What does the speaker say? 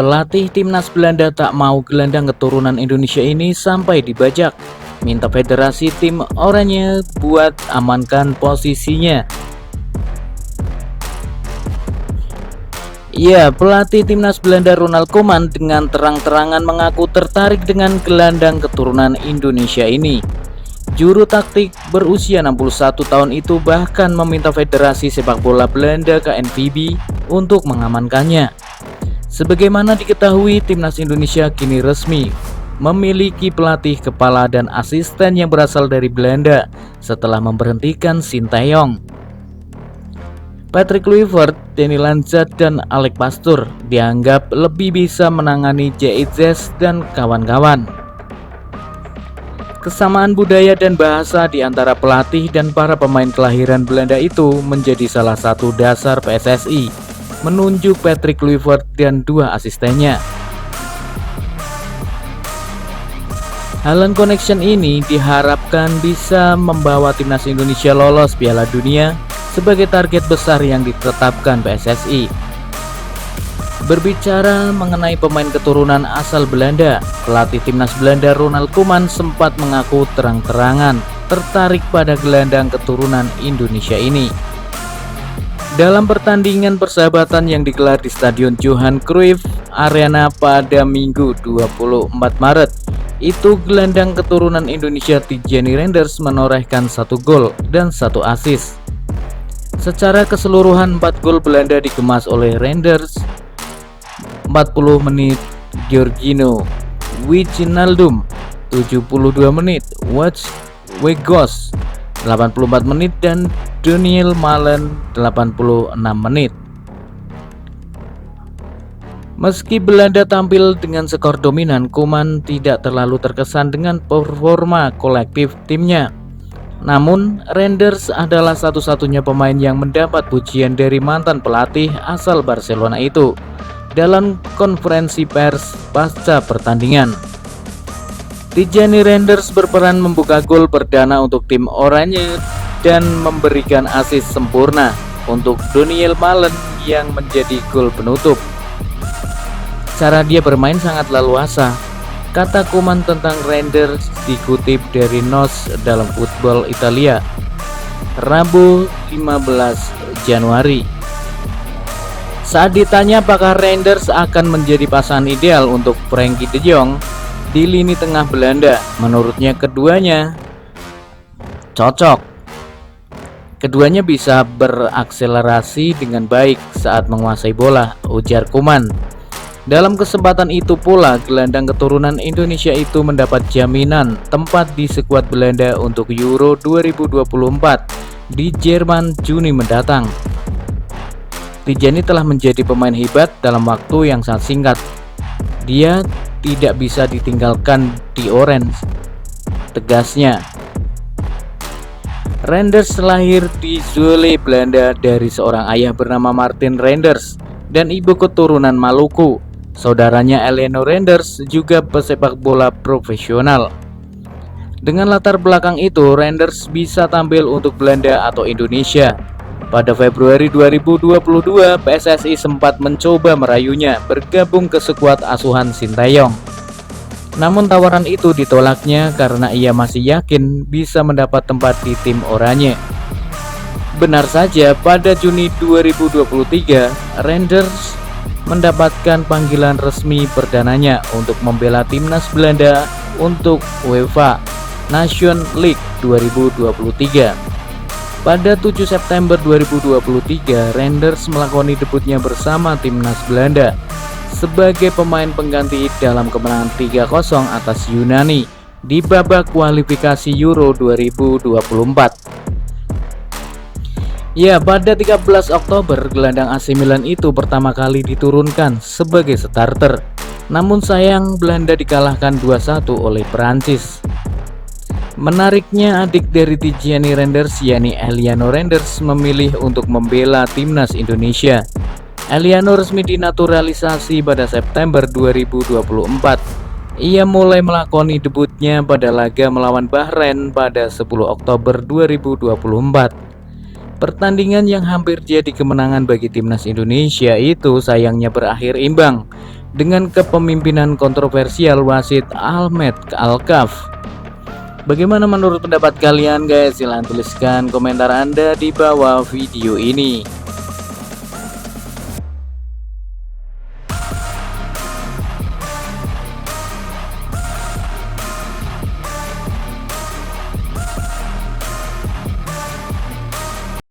Pelatih timnas Belanda tak mau gelandang keturunan Indonesia ini sampai dibajak. Minta federasi tim oranye buat amankan posisinya. Ya, pelatih timnas Belanda Ronald Koeman dengan terang-terangan mengaku tertarik dengan gelandang keturunan Indonesia ini. Juru taktik berusia 61 tahun itu bahkan meminta Federasi Sepak Bola Belanda KNVB untuk mengamankannya. Sebagaimana diketahui, timnas Indonesia kini resmi memiliki pelatih kepala dan asisten yang berasal dari Belanda setelah memberhentikan Sinteyong. Patrick Kluivert, Danny Lanzat, dan Alex Pastoor dianggap lebih bisa menangani JIZ dan kawan-kawan. Kesamaan budaya dan bahasa di antara pelatih dan para pemain kelahiran Belanda itu menjadi salah satu dasar PSSI menunjuk Patrick Kluivert dan dua asistennya. Haaland Connection ini diharapkan bisa membawa timnas Indonesia lolos Piala Dunia sebagai target besar yang ditetapkan PSSI. Berbicara mengenai pemain keturunan asal Belanda, pelatih timnas Belanda Ronald Koeman sempat mengaku terang-terangan tertarik pada gelandang keturunan Indonesia ini. Dalam pertandingan persahabatan yang digelar di Stadion Johan Cruyff Arena pada Minggu 24 Maret, itu gelandang keturunan Indonesia Tijjani Reinders menorehkan 1 gol dan 1 assist. Secara keseluruhan 4 gol Belanda dikemas oleh Reinders, 40 menit Georginio Wijnaldum, 72 menit Wout Weghorst, 84 menit dan Donyell Malen 86 menit. Meski Belanda tampil dengan skor dominan, Koeman tidak terlalu terkesan dengan performa kolektif timnya. Namun, Reinders adalah satu-satunya pemain yang mendapat pujian dari mantan pelatih asal Barcelona itu dalam konferensi pers pasca pertandingan. Tijjani Reinders berperan membuka gol perdana untuk tim oranye dan memberikan assist sempurna untuk Donyell Malen yang menjadi gol penutup. Cara dia bermain sangat leluasa, kata Koeman tentang Reinders dikutip dari NOS dalam Football Italia, Rabu 15 Januari. Saat ditanya apakah Reinders akan menjadi pasangan ideal untuk Frenkie de Jong di lini tengah Belanda, menurutnya keduanya cocok. Keduanya bisa berakselerasi dengan baik saat menguasai bola, ujar Koeman. Dalam kesempatan itu pula, gelandang keturunan Indonesia itu mendapat jaminan tempat di skuad Belanda untuk Euro 2024 di Jerman Juni mendatang. Tijjani telah menjadi pemain hebat dalam waktu yang sangat singkat. Dia tidak bisa ditinggalkan di Orange, tegasnya. Reinders lahir di Zwolle, Belanda dari seorang ayah bernama Martin Reinders dan ibu keturunan Maluku. Saudaranya Eleanor Reinders juga pesepak bola profesional. Dengan latar belakang itu, Reinders bisa tampil untuk Belanda atau Indonesia. Pada Februari 2022, PSSI sempat mencoba merayunya bergabung ke skuad asuhan Sinteyong. Namun tawaran itu ditolaknya karena ia masih yakin bisa mendapat tempat di tim oranye. Benar saja, pada Juni 2023, Reinders mendapatkan panggilan resmi perdananya untuk membela timnas Belanda untuk UEFA Nations League 2023. Pada 7 September 2023, Reinders melakoni debutnya bersama timnas Belanda sebagai pemain pengganti dalam kemenangan 3-0 atas Yunani di babak kualifikasi Euro 2024. Ya, pada 13 Oktober, gelandang AC Milan itu pertama kali diturunkan sebagai starter. Namun sayang, Belanda dikalahkan 2-1 oleh Prancis. Menariknya, adik dari Tijjani Reinders, yakni Eliano Reinders, memilih untuk membela timnas Indonesia. Eliano resmi dinaturalisasi pada September 2024. Ia mulai melakoni debutnya pada laga melawan Bahrain pada 10 Oktober 2024. Pertandingan yang hampir jadi kemenangan bagi timnas Indonesia itu sayangnya berakhir imbang dengan kepemimpinan kontroversial wasit Ahmed Alkaf. Bagaimana menurut pendapat kalian guys? Silahkan tuliskan komentar Anda di bawah video ini.